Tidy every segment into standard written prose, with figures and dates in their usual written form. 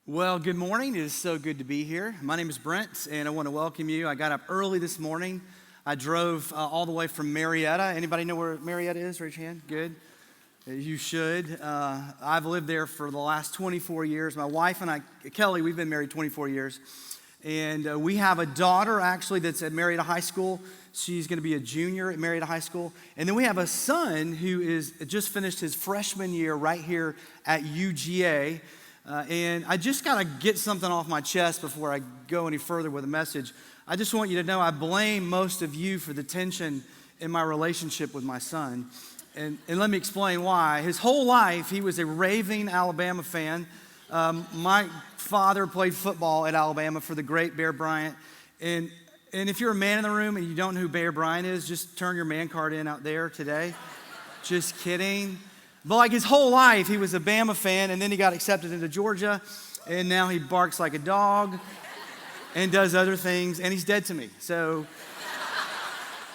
Well, good morning. It is so good to be here. My name is Brent, and I want to welcome you. I got up early this morning. I drove all the way from Marietta. Anybody know where Marietta is? Raise your hand. Good. You should. I've lived there for the last 24 years. My wife and I, Kelly, we've been married 24 years. And we have a daughter, actually, that's at Marietta High School. She's going to be a junior at Marietta High School. And then we have a son who is just finished his freshman year right here at UGA. And I just got to get something off my chest before I go any further with a message. I just want you to know I blame most of you for the tension in my relationship with my son. And let me explain why. His whole life, he was a raving Alabama fan. My father played football at Alabama for the great Bear Bryant. And if you're a man in the room and you don't know who Bear Bryant is, just turn your man card in out there today. Just kidding. But like his whole life, he was a Bama fan, and then he got accepted into Georgia, and now he barks like a dog and does other things, and he's dead to me. So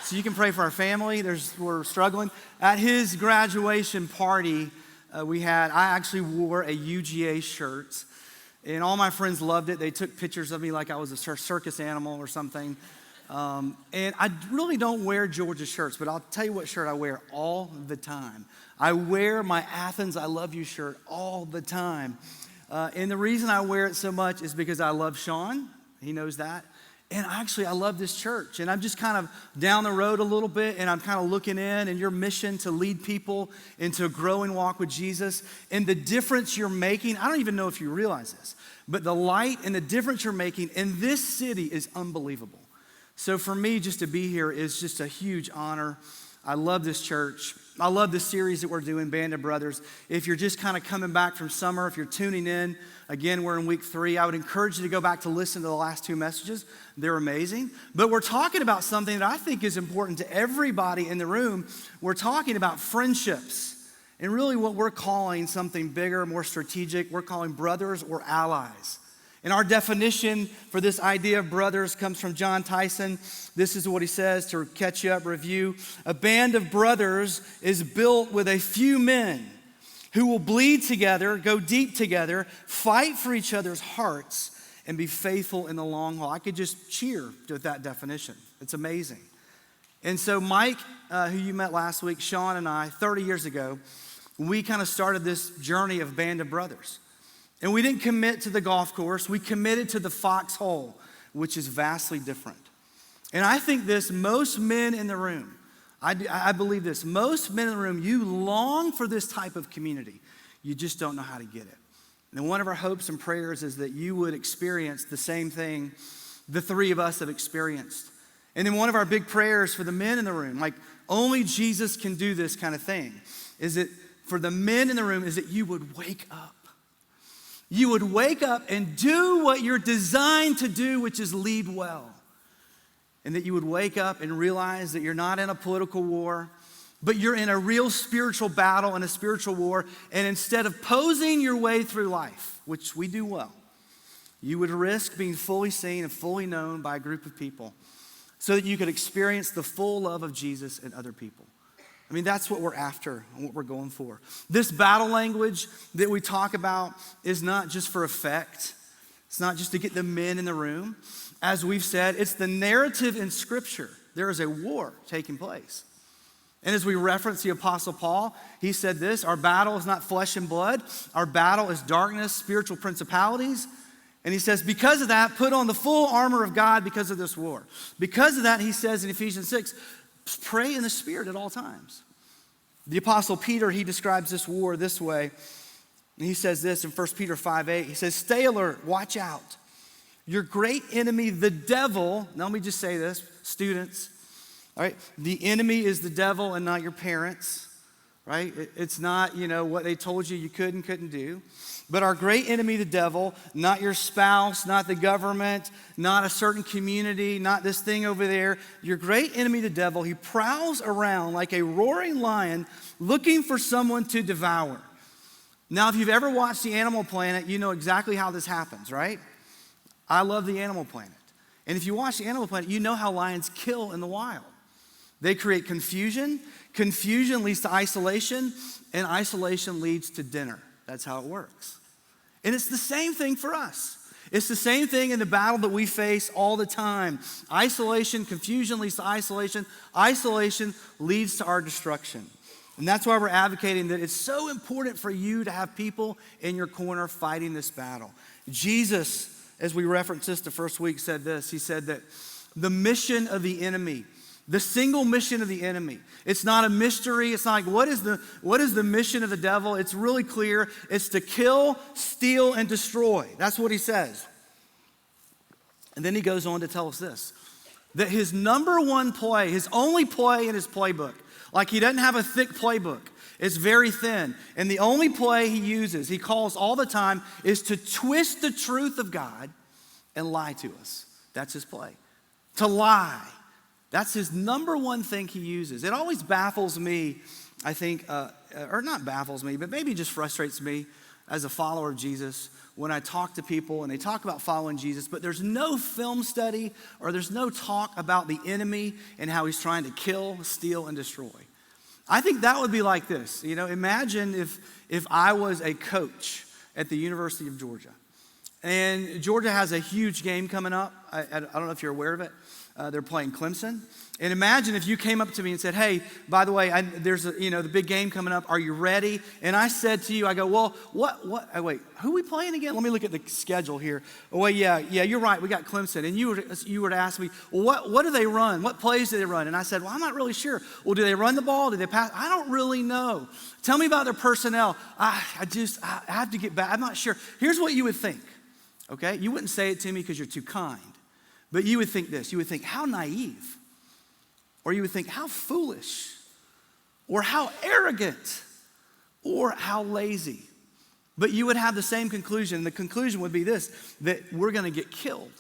you can pray for our family. We're struggling. At his graduation party I actually wore a UGA shirt, and all my friends loved it. They took pictures of me like I was a circus animal or something. And I really don't wear Georgia shirts, but I'll tell you what shirt I wear all the time. I wear my Athens I Love You shirt all the time. And the reason I wear it so much is because I love Sean. He knows that. And actually, I love this church. And I'm just kind of down the road a little bit, and I'm kind of looking in, and your mission to lead people into a growing walk with Jesus. And the difference you're making, I don't even know if you realize this, but the light and the difference you're making in this city is unbelievable. So for me, just to be here is just a huge honor. I love this church. I love the series that we're doing, Band of Brothers. If you're just kind of coming back from summer, if you're tuning in, again, we're in week 3. I would encourage you to go back to listen to the last 2 messages. They're amazing. But we're talking about something that I think is important to everybody in the room. We're talking about friendships. And really what we're calling something bigger, more strategic, we're calling brothers or allies. And our definition for this idea of brothers comes from John Tyson. This is what he says to catch you up, review. A band of brothers is built with a few men who will bleed together, go deep together, fight for each other's hearts, and be faithful in the long haul. I could just cheer with that definition. It's amazing. And so Mike, who you met last week, Sean and I, 30 years ago, we kind of started this journey of Band of Brothers. And we didn't commit to the golf course. We committed to the foxhole, which is vastly different. And I think most men in the room, I believe this, most men in the room, you long for this type of community. You just don't know how to get it. And one of our hopes and prayers is that you would experience the same thing the 3 of us have experienced. And then one of our big prayers for the men in the room, like only Jesus can do this kind of thing, is that for the men in the room, is that you would wake up. You would wake up and do what you're designed to do, which is lead well. And that you would wake up and realize that you're not in a political war, but you're in a real spiritual battle and a spiritual war. And instead of posing your way through life, which we do well, you would risk being fully seen and fully known by a group of people so that you could experience the full love of Jesus in other people. I mean, that's what we're after and what we're going for. This battle language that we talk about is not just for effect. It's not just to get the men in the room. As we've said, it's the narrative in Scripture. There is a war taking place. And as we reference the Apostle Paul, he said this, our battle is not flesh and blood. Our battle is darkness, spiritual principalities. And he says, because of that, put on the full armor of God because of this war. Because of that, he says in Ephesians 6, pray in the Spirit at all times. The Apostle Peter, he describes this war this way. And he says this in 1 Peter 5:8. He says, stay alert, watch out. Your great enemy, the devil, now let me just say this, students, all right? The enemy is the devil and not your parents, right? It's not, what they told you couldn't do. But our great enemy, the devil, not your spouse, not the government, not a certain community, not this thing over there. Your great enemy, the devil, he prowls around like a roaring lion looking for someone to devour. Now, if you've ever watched the Animal Planet, you know exactly how this happens, right? I love the Animal Planet. And if you watch the Animal Planet, you know how lions kill in the wild. They create confusion. Confusion leads to isolation, and isolation leads to dinner. That's how it works. And it's the same thing for us. It's the same thing in the battle that we face all the time. Isolation, confusion leads to isolation. Isolation leads to our destruction. And that's why we're advocating that it's so important for you to have people in your corner fighting this battle. Jesus, as we referenced this the first week, said this. He said that the mission of the enemy, the single mission of the enemy, it's not a mystery. It's not like, what is the mission of the devil? It's really clear. It's to kill, steal, and destroy. That's what he says. And then he goes on to tell us this, that his number one play, his only play in his playbook, like he doesn't have a thick playbook. It's very thin. And the only play he uses, he calls all the time, is to twist the truth of God and lie to us. That's his play. To lie. That's his number one thing he uses. It always baffles me, I think, or not baffles me, but maybe just frustrates me as a follower of Jesus when I talk to people and they talk about following Jesus, but there's no film study or there's no talk about the enemy and how he's trying to kill, steal, and destroy. I think that would be like this. Imagine if I was a coach at the University of Georgia. And Georgia has a huge game coming up. I don't know if you're aware of it. They're playing Clemson. And imagine if you came up to me and said, hey, by the way, there's the big game coming up. Are you ready? And I said to you, I go, well, wait, who are we playing again? Let me look at the schedule here. Oh, wait, yeah, you're right. We got Clemson. And you were to ask me, well, what do they run? What plays do they run? And I said, well, I'm not really sure. Well, do they run the ball? Do they pass? I don't really know. Tell me about their personnel. I have to get back. I'm not sure. Here's what you would think, okay? You wouldn't say it to me because you're too kind. But you would think this. You would think, how naive. Or you would think, how foolish, or how arrogant, or how lazy. But you would have the same conclusion. The conclusion would be this, that we're going to get killed,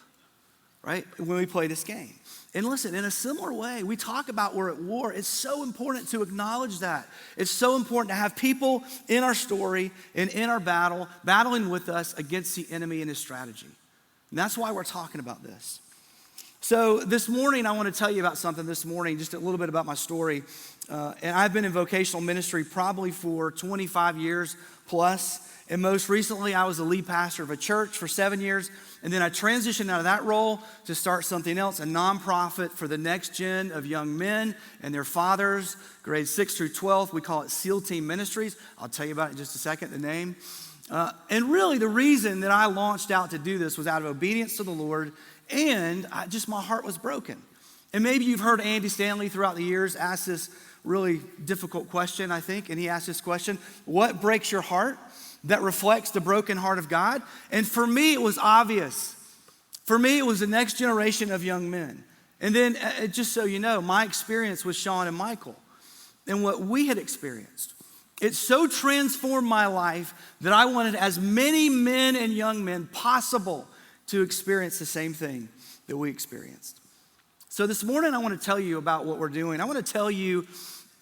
right, when we play this game. And listen, in a similar way, we talk about we're at war. It's so important to acknowledge that. It's so important to have people in our story and in our battle, battling with us against the enemy and his strategy. And that's why we're talking about this. So this morning, I want to tell you about something this morning, just a little bit about my story. And I've been in vocational ministry probably for 25 years plus. And most recently, I was the lead pastor of a church for 7 years. And then I transitioned out of that role to start something else, a nonprofit for the next gen of young men and their fathers, grades 6 through 12. We call it SEAL Team Ministries. I'll tell you about it in just a second, the name. And really, the reason that I launched out to do this was out of obedience to the Lord. And my heart was broken. And maybe you've heard Andy Stanley throughout the years ask this really difficult question, I think. And he asked this question, what breaks your heart that reflects the broken heart of God? And for me, it was obvious. For me, it was the next generation of young men. And then, just so you know, my experience with Sean and Michael and what we had experienced. It so transformed my life that I wanted as many men and young men possible to experience the same thing that we experienced. So this morning, I want to tell you about what we're doing. I want to tell you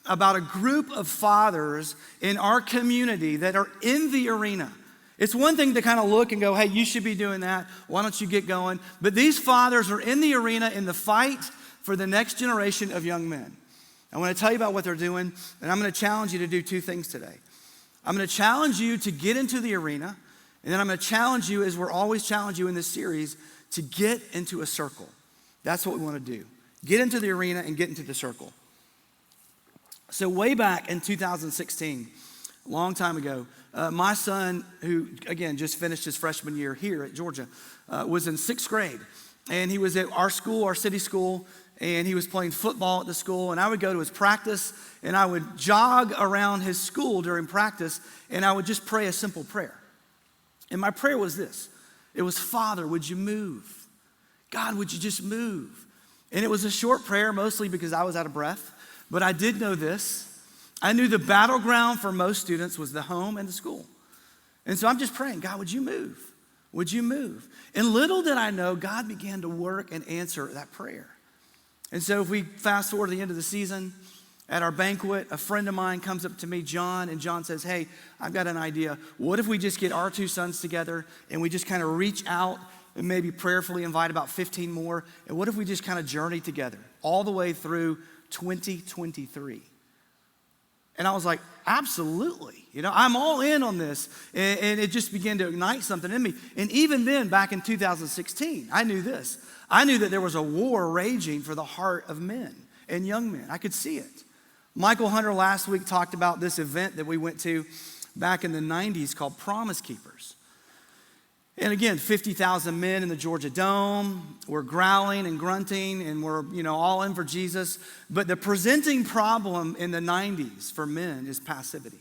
about a group of fathers in our community that are in the arena. It's one thing to kind of look and go, hey, you should be doing that. Why don't you get going? But these fathers are in the arena in the fight for the next generation of young men. I want to tell you about what they're doing, and I'm going to challenge you to do two things today. I'm going to challenge you to get into the arena. And then I'm going to challenge you, as we're always challenge you in this series, to get into a circle. That's what we want to do. Get into the arena and get into the circle. So way back in 2016, a long time ago, my son, who, again, just finished his freshman year here at Georgia, was in 6th grade. And he was at our school, our city school, and he was playing football at the school. And I would go to his practice, and I would jog around his school during practice, and I would just pray a simple prayer. And my prayer was this. It was, Father, would you move? God, would you just move? And it was a short prayer, mostly because I was out of breath. But I did know this. I knew the battleground for most students was the home and the school. And so I'm just praying, God, would you move? Would you move? And little did I know, God began to work and answer that prayer. And so if we fast forward to the end of the season, at our banquet, a friend of mine comes up to me, John, and John says, hey, I've got an idea. What if we just get our two sons together and we just kind of reach out and maybe prayerfully invite about 15 more? And what if we just kind of journey together all the way through 2023? And I was like, absolutely. I'm all in on this. And it just began to ignite something in me. And even then, back in 2016, I knew this. I knew that there was a war raging for the heart of men and young men. I could see it. Michael Hunter last week talked about this event that we went to back in the 90s called Promise Keepers. And again, 50,000 men in the Georgia Dome. We're growling and grunting, and we're, all in for Jesus. But the presenting problem in the 90s for men is passivity.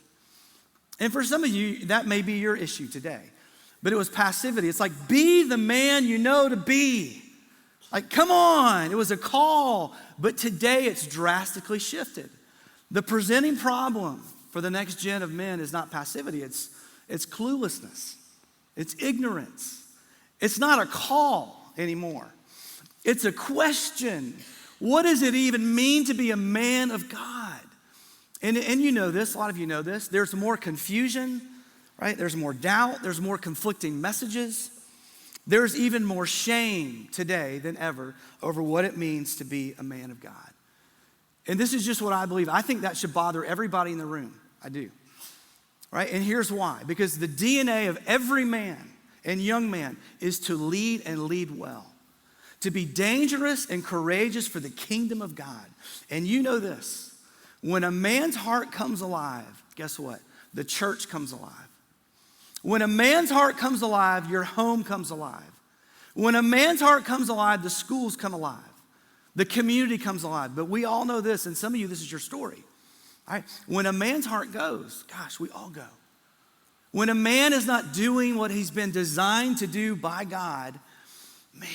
And for some of you, that may be your issue today. But it was passivity. It's like, be the man you know to be. Like, come on. It was a call. But today, it's drastically shifted. The presenting problem for the next gen of men is not passivity. It's cluelessness. It's ignorance. It's not a call anymore. It's a question. What does it even mean to be a man of God? And you know this, a lot of you know this. There's more confusion, right? There's more doubt. There's more conflicting messages. There's even more shame today than ever over what it means to be a man of God. And this is just what I believe. I think that should bother everybody in the room. I do. Right? And here's why. Because the DNA of every man and young man is to lead and lead well. To be dangerous and courageous for the kingdom of God. And you know this. When a man's heart comes alive, guess what? The church comes alive. When a man's heart comes alive, your home comes alive. When a man's heart comes alive, the schools come alive. The community comes alive. But we all know this, and some of you, this is your story. All right? When a man's heart goes, gosh, we all go. When a man is not doing what he's been designed to do by God, man,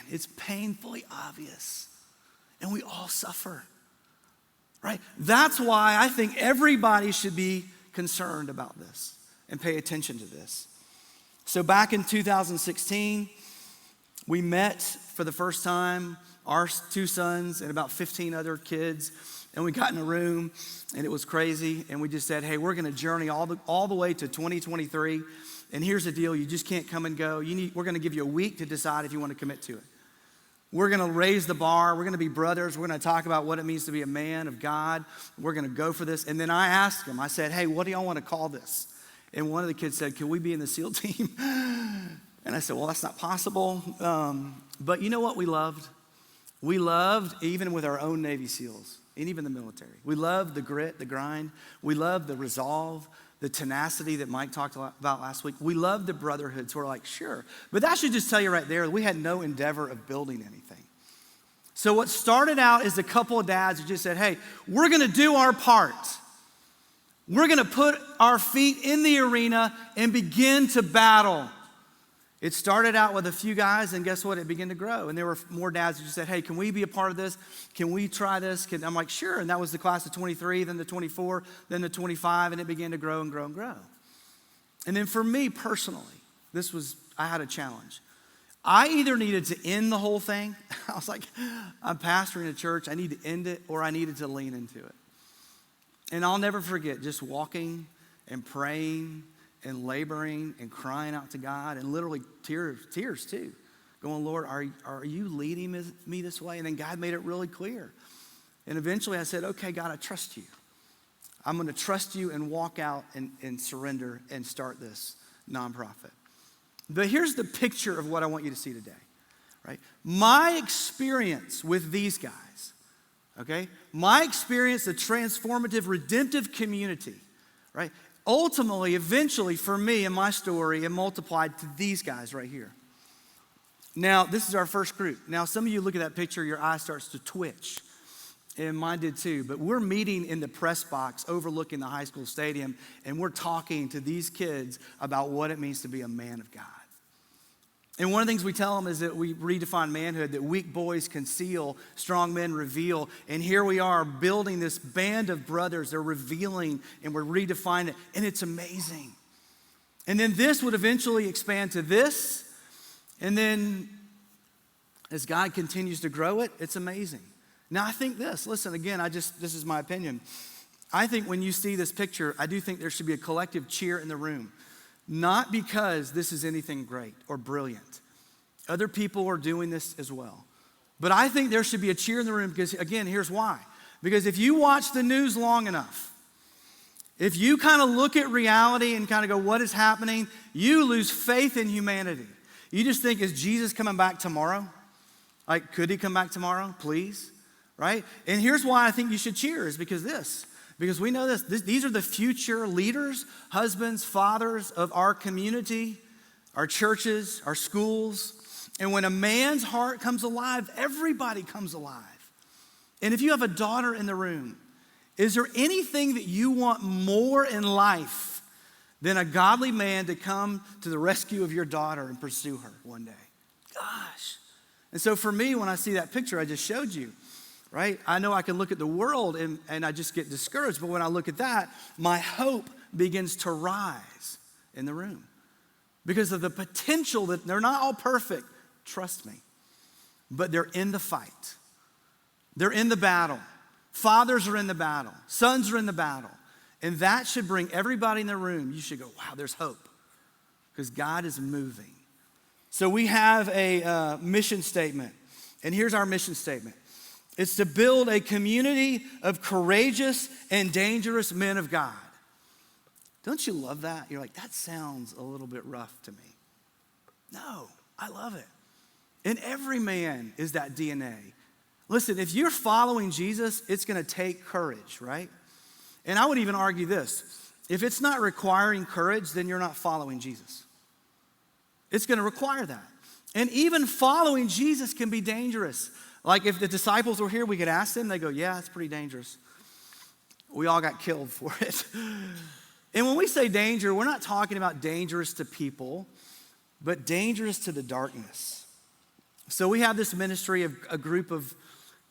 it's painfully obvious. And we all suffer. Right? That's why I think everybody should be concerned about this and pay attention to this. So back in 2016, we met for the first time, our 2 sons and about 15 other kids. And we got in a room, and it was crazy. And we just said, hey, we're going to journey all the way to 2023. And here's the deal. You just can't come and go. We're going to give you a week to decide if you want to commit to it. We're going to raise the bar. We're going to be brothers. We're going to talk about what it means to be a man of God. We're going to go for this. And then I asked them, I said, hey, what do y'all want to call this? And one of the kids said, can we be in the SEAL team? And I said, well, that's not possible. But you know what we loved? We loved, even with our own Navy SEALs, and even the military. We love the grit, the grind. We love the resolve, the tenacity that Mike talked about last week. We love the brotherhood. So we're like, sure. But that should just tell you right there, we had no endeavor of building anything. So what started out as a couple of dads who just said, hey, we're going to do our part. We're going to put our feet in the arena and begin to battle. It started out with a few guys, and guess what? It began to grow. And there were more dads who just said, hey, can we be a part of this? Can we try this? I'm like, sure. And that was the class of 23, then the 24, then the 25, and it began to grow and grow and grow. And then for me personally, I had a challenge. I either needed to end the whole thing. I was like, I'm pastoring a church. I need to end it, or I needed to lean into it. And I'll never forget just walking and praying and laboring and crying out to God, and literally tears too, going, Lord, are you leading me this way? And then God made it really clear. And eventually I said, okay, God, I trust you. I'm going to trust you and walk out and surrender and start this nonprofit. But here's the picture of what I want you to see today, right? My experience with these guys, okay? My experience, the transformative, redemptive community, right? Ultimately, eventually, for me and my story, it multiplied to these guys right here. Now, this is our first group. Now, some of you look at that picture, your eye starts to twitch. And mine did too. But we're meeting in the press box overlooking the high school stadium, and we're talking to these kids about what it means to be a man of God. And one of the things we tell them is that we redefine manhood, that weak boys conceal, strong men reveal. And here we are building this band of brothers. They're revealing, and we're redefining it. And it's amazing. And then this would eventually expand to this. And then as God continues to grow it, it's amazing. Now I think this, listen, again, this is my opinion. I think when you see this picture, I do think there should be a collective cheer in the room. Not because this is anything great or brilliant. Other people are doing this as well. But I think there should be a cheer in the room because, again, here's why. Because if you watch the news long enough, If you kind of look at reality and kind of go, what is happening? You lose faith in humanity. You just think, is Jesus coming back tomorrow? Like, could he come back tomorrow, please? Right? And here's why I think you should cheer is because we know this. These are the future leaders, husbands, fathers of our community, our churches, our schools. And when a man's heart comes alive, everybody comes alive. And if you have a daughter in the room, is there anything that you want more in life than a godly man to come to the rescue of your daughter and pursue her one day? Gosh. And so for me, when I see that picture I just showed you, right? I know I can look at the world and I just get discouraged. But when I look at that, my hope begins to rise in the room because of the potential that they're not all perfect. Trust me. But they're in the fight. They're in the battle. Fathers are in the battle. Sons are in the battle. And that should bring everybody in the room. You should go, wow, there's hope. Because God is moving. So we have a mission statement. And here's our mission statement. It's to build a community of courageous and dangerous men of God. Don't you love that? You're like, that sounds a little bit rough to me. No, I love it. And every man is that DNA. Listen, if you're following Jesus, it's going to take courage, right? And I would even argue this. If it's not requiring courage, then you're not following Jesus. It's going to require that. And even following Jesus can be dangerous. Like if the disciples were here, we could ask them. They go, yeah, it's pretty dangerous. We all got killed for it. And when we say danger, we're not talking about dangerous to people, but dangerous to the darkness. So we have this ministry of a group of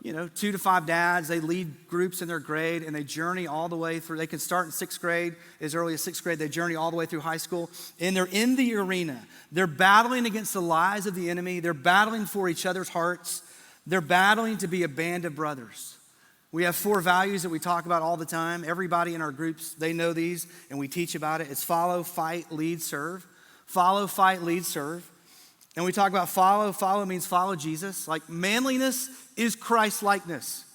2 to 5 dads. They lead groups in their grade and they journey all the way through. They can start in 6th grade, as early as 6th grade. They journey all the way through high school and they're in the arena. They're battling against the lies of the enemy. They're battling for each other's hearts. They're battling to be a band of brothers. We have 4 values that we talk about all the time. Everybody in our groups, they know these and we teach about it. It's follow, fight, lead, serve. Follow, fight, lead, serve. And we talk about follow. Follow means follow Jesus. Like manliness is Christ-likeness.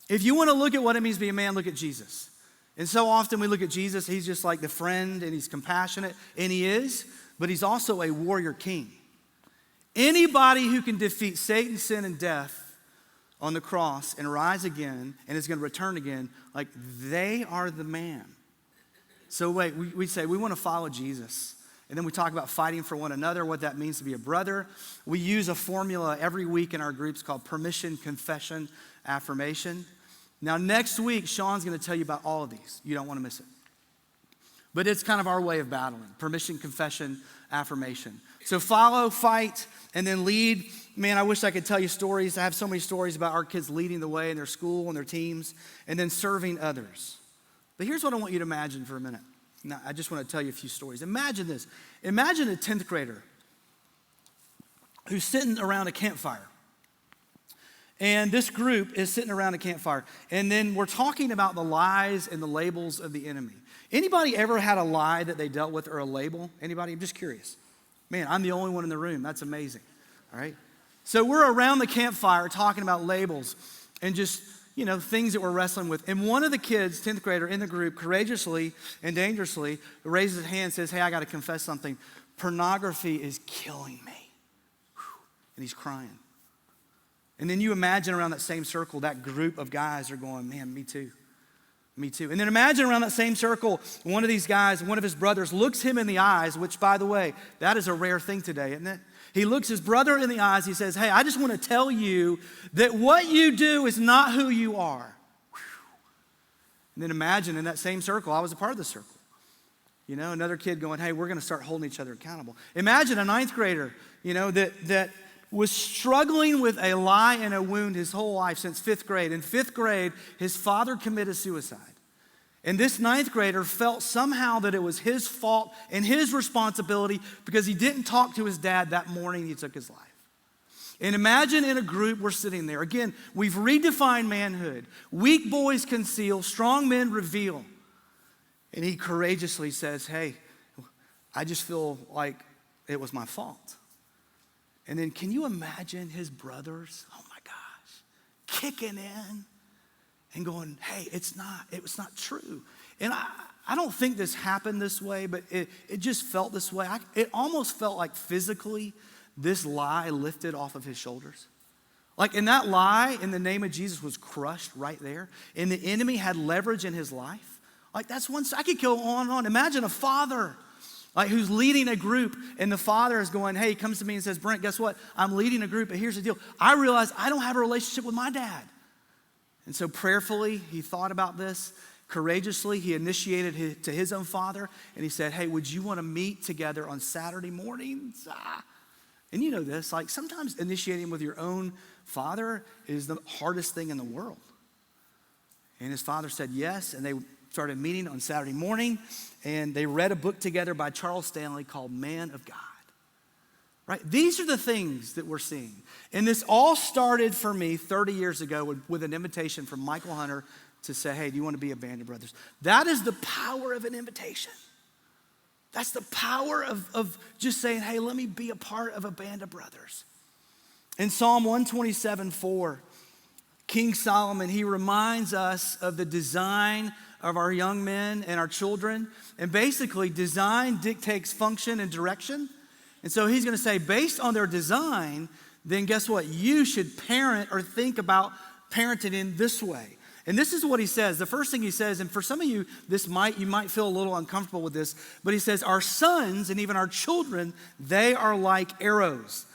If you want to look at what it means to be a man, look at Jesus. And so often we look at Jesus, he's just like the friend and he's compassionate, and he is, but he's also a warrior king. Anybody who can defeat Satan, sin, and death on the cross and rise again and is going to return again, like they are the man. So we say we want to follow Jesus. And then we talk about fighting for one another, what that means to be a brother. We use a formula every week in our groups called permission, confession, affirmation. Now next week, Sean's going to tell you about all of these. You don't want to miss it. But it's kind of our way of battling. Permission, confession, affirmation. So follow, fight, and then lead. Man, I wish I could tell you stories. I have so many stories about our kids leading the way in their school and their teams, and then serving others. But here's what I want you to imagine for a minute. Now, I just want to tell you a few stories. Imagine this. Imagine a 10th grader who's sitting around a campfire. And this group is sitting around a campfire. And then we're talking about the lies and the labels of the enemy. Anybody ever had a lie that they dealt with or a label? Anybody? I'm just curious. Man, I'm the only one in the room. That's amazing. All right? So we're around the campfire talking about labels and just things that we're wrestling with. And one of the kids, 10th grader in the group, courageously and dangerously raises his hand and says, hey, I got to confess something. Pornography is killing me. And he's crying. And then you imagine around that same circle, that group of guys are going, man, me too. Me too. And then imagine around that same circle, one of these guys, one of his brothers looks him in the eyes, which, by the way, that is a rare thing today, isn't it? He looks his brother in the eyes. He says, hey, I just want to tell you that what you do is not who you are. And then imagine in that same circle, I was a part of the circle. Another kid going, hey, we're going to start holding each other accountable. Imagine a 9th grader, that was struggling with a lie and a wound his whole life since 5th grade. In 5th grade, his father committed suicide. And this 9th grader felt somehow that it was his fault and his responsibility because he didn't talk to his dad that morning he took his life. And imagine in a group we're sitting there. Again, we've redefined manhood. Weak boys conceal, strong men reveal. And he courageously says, hey, I just feel like it was my fault. And then can you imagine his brothers, oh my gosh, kicking in and going, hey, it was not true. And I don't think this happened this way, but it just felt this way. It almost felt like physically this lie lifted off of his shoulders. Like, in that lie, in the name of Jesus, was crushed right there. And the enemy had leverage in his life. Like, that's one, I could go on and on. Imagine a father, like, who's leading a group, and the father is going, hey, he comes to me and says, Brent, guess what? I'm leading a group, but here's the deal. I realize I don't have a relationship with my dad. And so prayerfully, he thought about this. Courageously, he initiated to his own father, and he said, hey, would you want to meet together on Saturday mornings? And you know this, like, sometimes initiating with your own father is the hardest thing in the world. And his father said yes, and they started meeting on Saturday morning, and they read a book together by Charles Stanley called Man of God. Right? These are the things that we're seeing. And this all started for me 30 years ago with an invitation from Michael Hunter to say, hey, do you want to be a band of brothers? That is the power of an invitation. That's the power of just saying, hey, let me be a part of a band of brothers. In Psalm 127:4, King Solomon, he reminds us of the design of our young men and our children. And basically, design dictates function and direction. And so he's going to say, based on their design, then guess what? You should parent or think about parenting in this way. And this is what he says. The first thing he says, and for some of you, you might feel a little uncomfortable with this, but he says, our sons and even our children, they are like arrows.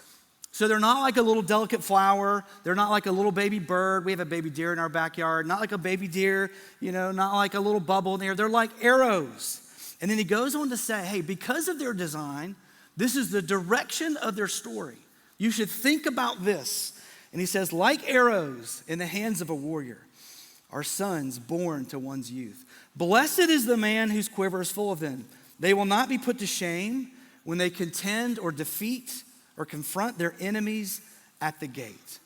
So they're not like a little delicate flower. They're not like a little baby bird. We have a baby deer in our backyard. Not like a baby deer, not like a little bubble in there. They're like arrows. And then he goes on to say, hey, because of their design, this is the direction of their story. You should think about this. And he says, like arrows in the hands of a warrior, are sons born to one's youth. Blessed is the man whose quiver is full of them. They will not be put to shame when they contend or defeat or confront their enemies at the gate.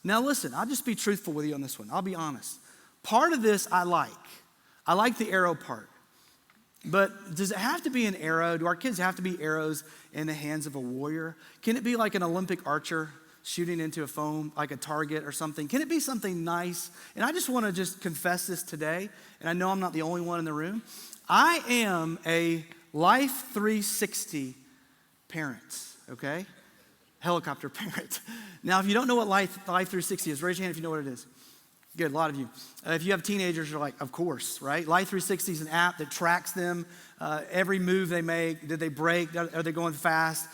Now listen, I'll just be truthful with you on this one. I'll be honest. Part of this I like. I like the arrow part. But does it have to be an arrow? Do our kids have to be arrows in the hands of a warrior? Can it be like an Olympic archer shooting into a foam, like a target or something? Can it be something nice? And I just want to just confess this today, and I know I'm not the only one in the room. I am a Life 360 parent, okay? Helicopter parent. Now, if you don't know what Life 360 is, raise your hand if you know what it is. Good, a lot of you. If you have teenagers, you're like, of course, right? Life 360 is an app that tracks them, every move they make. Did they brake? Are they going fast?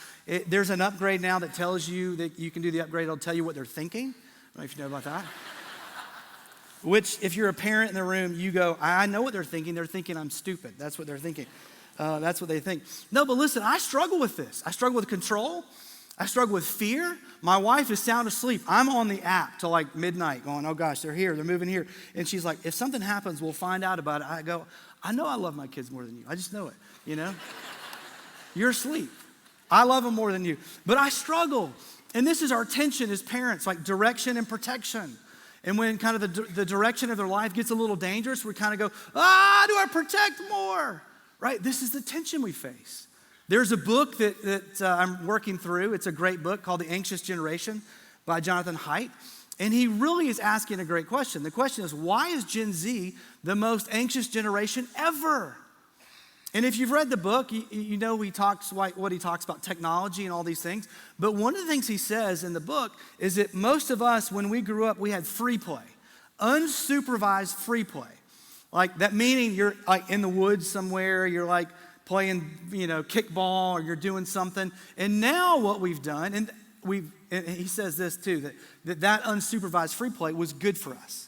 There's an upgrade now that tells you that you can do the upgrade. It'll tell you what they're thinking. I don't know if you know about that. Which, if you're a parent in the room, you go, I know what they're thinking. They're thinking I'm stupid. That's what they're thinking. That's what they think. No, but listen, I struggle with this. I struggle with control. I struggle with fear. My wife is sound asleep. I'm on the app till like midnight going, oh gosh, they're here, they're moving here. And she's like, if something happens, we'll find out about it. I go, I know I love my kids more than you. I just know it, You're asleep. I love them more than you. But I struggle. And this is our tension as parents, like direction and protection. And when kind of the direction of their life gets a little dangerous, we kind of go, do I protect more? Right? This is the tension we face. There's a book that I'm working through. It's a great book called The Anxious Generation by Jonathan Haidt. And he really is asking a great question. The question is, why is Gen Z the most anxious generation ever? And if you've read the book, you know he talks like what he talks about technology and all these things. But one of the things he says in the book is that most of us, when we grew up, we had free play, unsupervised free play. Like that meaning you're like in the woods somewhere, you're like playing, kickball, or you're doing something. And now what we've done, and he says this too, that unsupervised free play was good for us.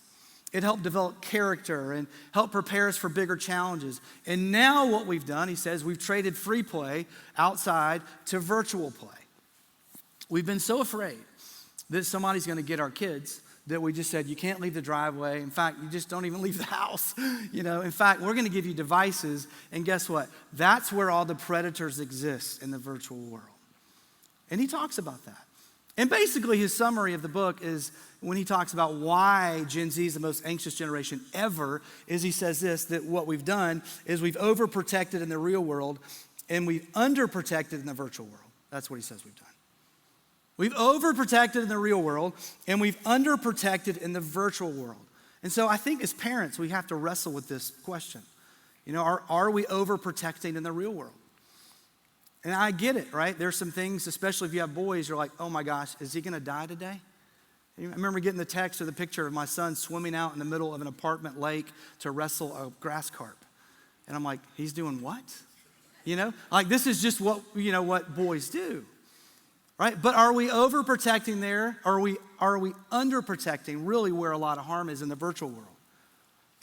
It helped develop character and help prepare us for bigger challenges. And now what we've done, he says, we've traded free play outside to virtual play. We've been so afraid that somebody's going to get our kids that we just said, you can't leave the driveway. In fact, you just don't even leave the house. In fact, we're going to give you devices. And guess what? That's where all the predators exist in the virtual world. And he talks about that. And basically his summary of the book is when he talks about why Gen Z is the most anxious generation ever, is he says this, that what we've done is we've overprotected in the real world and we've underprotected in the virtual world. That's what he says we've done. We've overprotected in the real world, and we've underprotected in the virtual world. And so I think as parents, we have to wrestle with this question. Are we overprotecting in the real world? And I get it, right? There's some things, especially if you have boys, you're like, oh my gosh, is he gonna die today? I remember getting the text or the picture of my son swimming out in the middle of an apartment lake to wrestle a grass carp. And I'm like, he's doing what? Like this is just what boys do, right? But are we overprotecting there? Are we underprotecting really where a lot of harm is in the virtual world?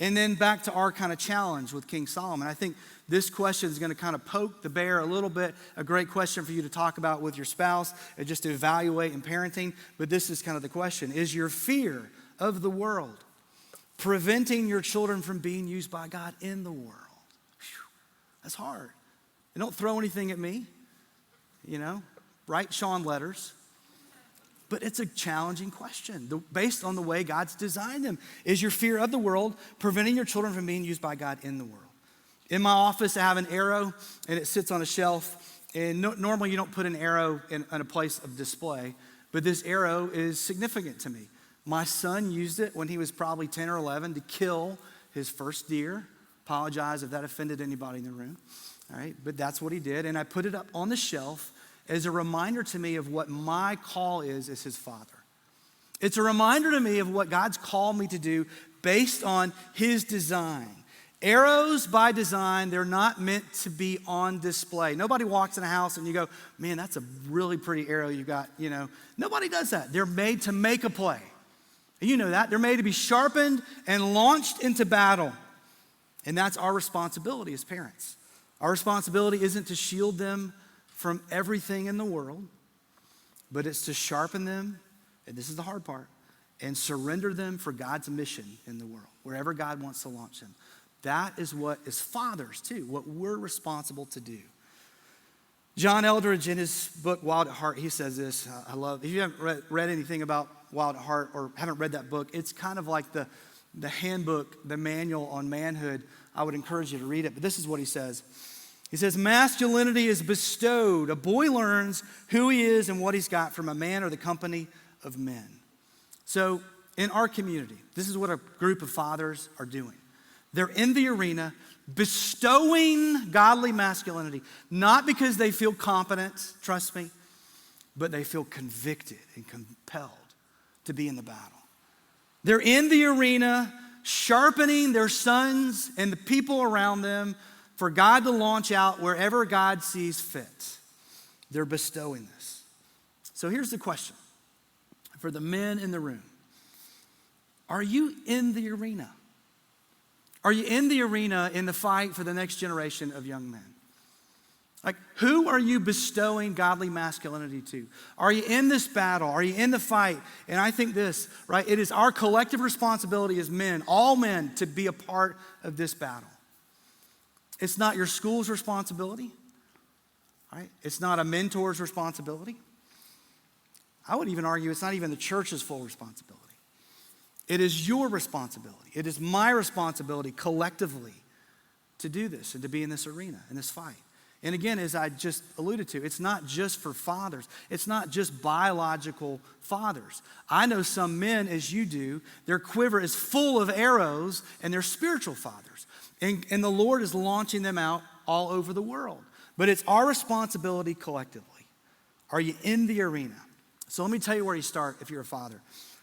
And then back to our kind of challenge with King Solomon. I think this question is going to kind of poke the bear a little bit, a great question for you to talk about with your spouse and just to evaluate in parenting. But this is kind of the question. Is your fear of the world preventing your children from being used by God in the world? Whew, that's hard. And don't throw anything at me, write Sean letters. But it's a challenging question based on the way God's designed them. Is your fear of the world preventing your children from being used by God in the world? In my office, I have an arrow, and it sits on a shelf. And normally you don't put an arrow in a place of display, but this arrow is significant to me. My son used it when he was probably 10 or 11 to kill his first deer. Apologize if that offended anybody in the room. All right, but that's what he did, and I put it up on the shelf as a reminder to me of what my call is as his father. It's a reminder to me of what God's called me to do based on his design. Arrows by design, they're not meant to be on display. Nobody walks in a house and you go, man, that's a really pretty arrow you got, Nobody does that. They're made to make a play. And you know that. They're made to be sharpened and launched into battle. And that's our responsibility as parents. Our responsibility isn't to shield them from everything in the world, but it's to sharpen them, and this is the hard part, and surrender them for God's mission in the world, wherever God wants to launch them. That is what, as fathers too, what we're responsible to do. John Eldredge, in his book, Wild at Heart, he says this, if you haven't read anything about Wild at Heart or haven't read that book, it's kind of like the handbook, the manual on manhood. I would encourage you to read it, but this is what he says. He says, masculinity is bestowed. A boy learns who he is and what he's got from a man or the company of men. So in our community, this is what a group of fathers are doing. They're in the arena bestowing godly masculinity, not because they feel competent, trust me, but they feel convicted and compelled to be in the battle. They're in the arena sharpening their sons and the people around them for God to launch out wherever God sees fit. They're bestowing this. So here's the question for the men in the room. Are you in the arena? Are you in the arena in the fight for the next generation of young men? Like, who are you bestowing godly masculinity to? Are you in this battle? Are you in the fight? And I think this, right? It is our collective responsibility as men, all men, to be a part of this battle. It's not your school's responsibility, right? It's not a mentor's responsibility. I would even argue it's not even the church's full responsibility. It is your responsibility. It is my responsibility collectively to do this and to be in this arena, in this fight. And again, as I just alluded to, it's not just for fathers. It's not just biological fathers. I know some men, as you do, their quiver is full of arrows, and they're spiritual fathers. And the Lord is launching them out all over the world. But it's our responsibility collectively. Are you in the arena? So let me tell you where you start if you're a father.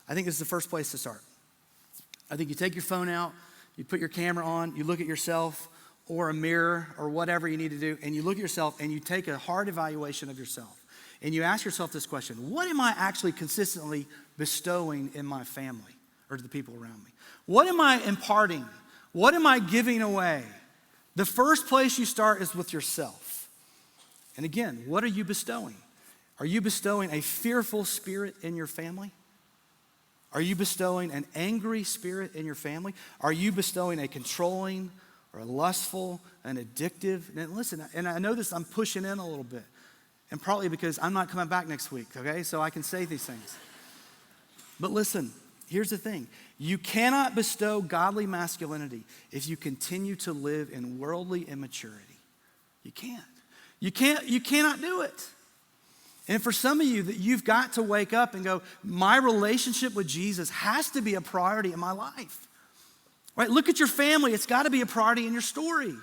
I think this is the first place to start. I think you take your phone out, you put your camera on, you look at yourself or a mirror or whatever you need to do, and you look at yourself and you take a hard evaluation of yourself. And you ask yourself this question: what am I actually consistently bestowing in my family or to the people around me? What am I imparting? What am I giving away? The first place you start is with yourself. And again, what are you bestowing? Are you bestowing a fearful spirit in your family? Are you bestowing an angry spirit in your family? Are you bestowing a controlling or a lustful, an addictive? And listen, and I know this, I'm pushing in a little bit. And probably because I'm not coming back next week, okay? So I can say these things. But listen, here's the thing. You cannot bestow godly masculinity if you continue to live in worldly immaturity. You can't. You cannot do it. And for some of you, that you've got to wake up and go, my relationship with Jesus has to be a priority in my life. Right? Look at your family. It's got to be a priority in your story.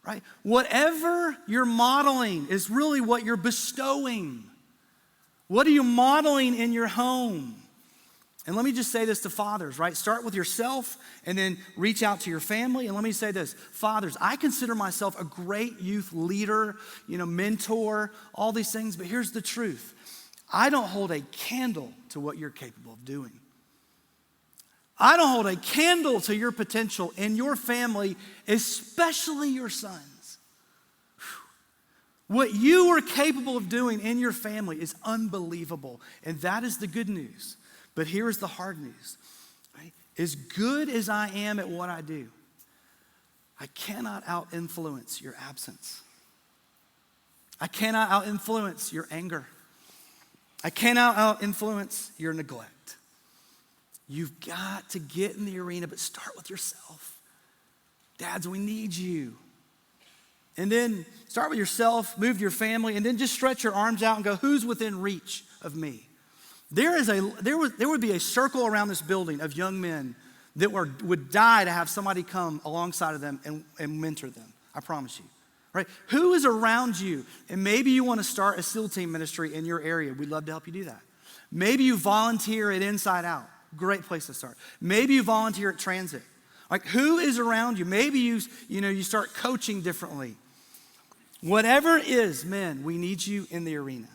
right? Whatever you're modeling is really what you're bestowing. What are you modeling in your home? And let me just say this to fathers, right? Start with yourself and then reach out to your family. And let me say this, fathers, I consider myself a great youth leader, mentor, all these things. But here's the truth. I don't hold a candle to what you're capable of doing. I don't hold a candle to your potential in your family, especially your sons. What you are capable of doing in your family is unbelievable. And that is the good news. But here is the hard news. Right? As good as I am at what I do, I cannot out-influence your absence. I cannot out-influence your anger. I cannot out-influence your neglect. You've got to get in the arena, but start with yourself. Dads, we need you. And then start with yourself, move to your family, and then just stretch your arms out and go, who's within reach of me? There would be a circle around this building of young men that would die to have somebody come alongside of them and mentor them. I promise you. Right? Who is around you? And maybe you want to start a SEAL team ministry in your area. We'd love to help you do that. Maybe you volunteer at Inside Out. Great place to start. Maybe you volunteer at Transit. Like, who is around you? Maybe you start coaching differently. Whatever it is, men, we need you in the arena.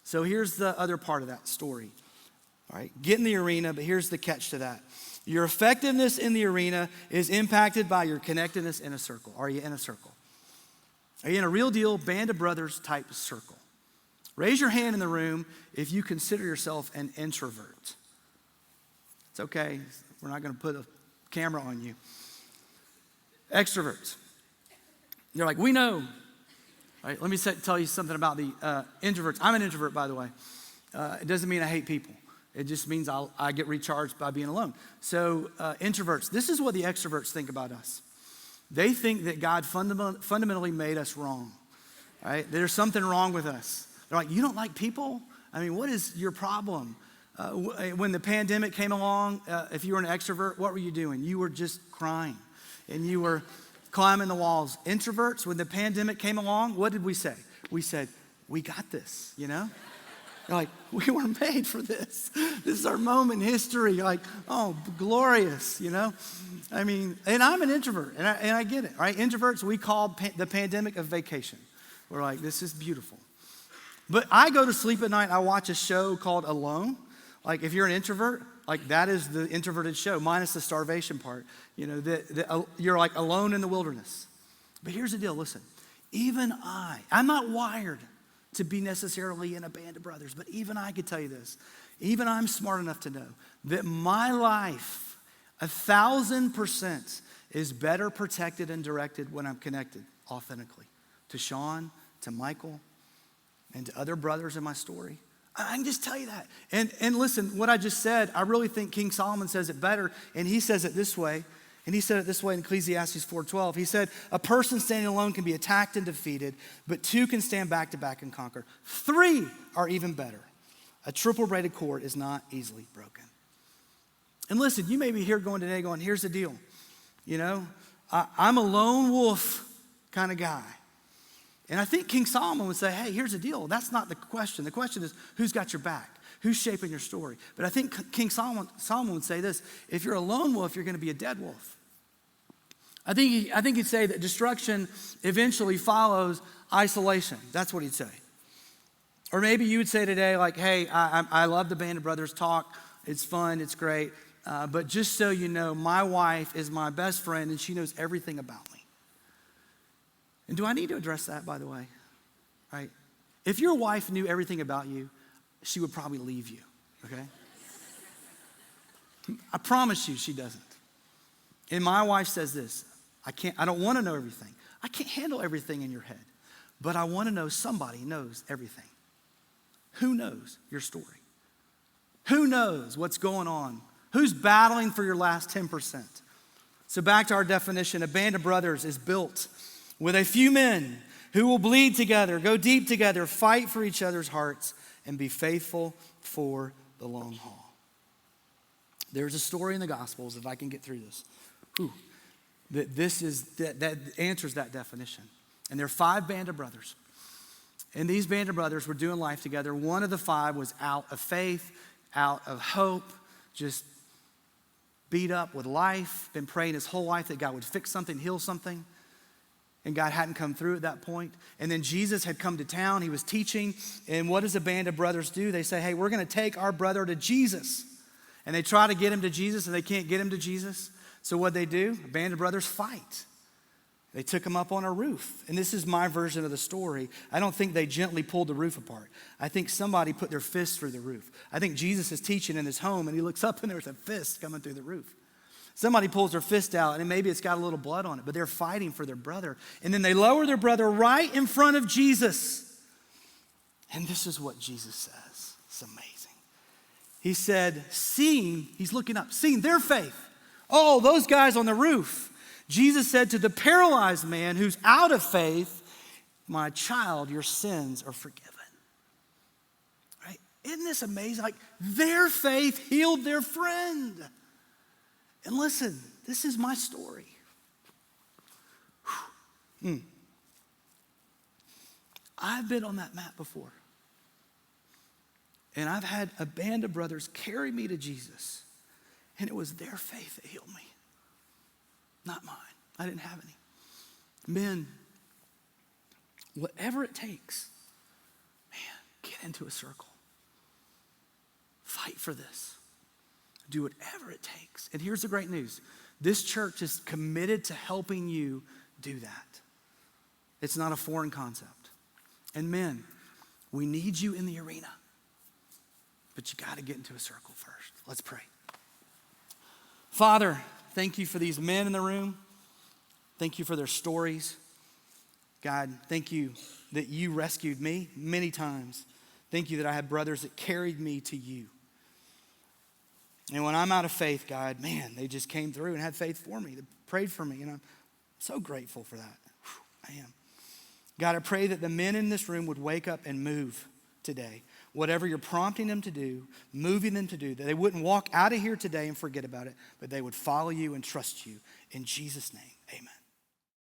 So here's the other part of that story. All right, get in the arena, but here's the catch to that. Your effectiveness in the arena is impacted by your connectedness in a circle. Are you in a circle? Are you in a real deal band of brothers type circle? Raise your hand in the room if you consider yourself an introvert. It's okay. We're not going to put a camera on you. Extroverts. They're like, we know. All right, let me tell you something about the introverts. I'm an introvert, by the way. It doesn't mean I hate people. It just means I get recharged by being alone. So introverts, this is what the extroverts think about us. They think that God fundamentally made us wrong. Right? There's something wrong with us. They're like, you don't like people? I mean, what is your problem? When the pandemic came along, if you were an extrovert, what were you doing? You were just crying and you were climbing the walls. Introverts, when the pandemic came along, what did we say? We said, we got this, They're like, we were made for this. This is our moment in history. Like, oh, glorious, I mean, and I'm an introvert, and I get it, right? Introverts, we call the pandemic a vacation. We're like, this is beautiful. But I go to sleep at night, I watch a show called Alone. Like, if you're an introvert, like, that is the introverted show, minus the starvation part. You're like alone in the wilderness. But here's the deal, listen. Even I'm not wired to be necessarily in a band of brothers, but even I could tell you this. Even I'm smart enough to know that my life, 1,000% is better protected and directed when I'm connected authentically to Sean, to Michael, and to other brothers in my story. I can just tell you that. And listen, what I just said, I really think King Solomon says it better, and he says it this way. And he said it this way in Ecclesiastes 4:12. He said, a person standing alone can be attacked and defeated, but two can stand back to back and conquer. Three are even better. A triple-braided cord is not easily broken. And listen, you may be here today going, here's the deal. I'm a lone wolf kind of guy. And I think King Solomon would say, hey, here's the deal. That's not the question. The question is, who's got your back? Who's shaping your story? But I think King Solomon would say this: if you're a lone wolf, you're going to be a dead wolf. I think he'd say that destruction eventually follows isolation. That's what he'd say. Or maybe you would say today, like, hey, I love the Band of Brothers talk. It's fun. It's great. But just so you know, my wife is my best friend, and she knows everything about me. And do I need to address that, by the way? Right? If your wife knew everything about you, she would probably leave you, okay? I promise you she doesn't. And my wife says this: I don't want to know everything. I can't handle everything in your head, but I want to know somebody knows everything. Who knows your story? Who knows what's going on? Who's battling for your last 10%? So back to our definition, a band of brothers is built with a few men who will bleed together, go deep together, fight for each other's hearts, and be faithful for the long haul. There's a story in the Gospels, if I can get through this. that answers that definition. And there are 5 band of brothers. And these band of brothers were doing life together. One of the 5 was out of faith, out of hope, just beat up with life, been praying his whole life that God would fix something, heal something. And God hadn't come through at that point. And then Jesus had come to town. He was teaching. And what does a band of brothers do? They say, hey, we're going to take our brother to Jesus. And they try to get him to Jesus, and they can't get him to Jesus. So what they do? A band of brothers fight. They took him up on a roof. And this is my version of the story. I don't think they gently pulled the roof apart. I think somebody put their fist through the roof. I think Jesus is teaching in his home, and he looks up, and there's a fist coming through the roof. Somebody pulls their fist out, and maybe it's got a little blood on it, but they're fighting for their brother. And then they lower their brother right in front of Jesus. And this is what Jesus says. It's amazing. He said, he's looking up, seeing their faith. Oh, those guys on the roof. Jesus said to the paralyzed man who's out of faith, my child, your sins are forgiven. Right? Isn't this amazing? Like, their faith healed their friend. And listen, this is my story. I've been on that mat before. And I've had a band of brothers carry me to Jesus. And it was their faith that healed me, not mine. I didn't have any. Men, whatever it takes, man, get into a circle. Fight for this. Do whatever it takes. And here's the great news. This church is committed to helping you do that. It's not a foreign concept. And men, we need you in the arena. But you got to get into a circle first. Let's pray. Father, thank you for these men in the room. Thank you for their stories. God, thank you that you rescued me many times. Thank you that I had brothers that carried me to you. And when I'm out of faith, God, man, they just came through and had faith for me. They prayed for me, and I'm so grateful for that. I am. God, I pray that the men in this room would wake up and move today. Whatever you're prompting them to do, moving them to do, that they wouldn't walk out of here today and forget about it, but they would follow you and trust you. In Jesus' name, amen.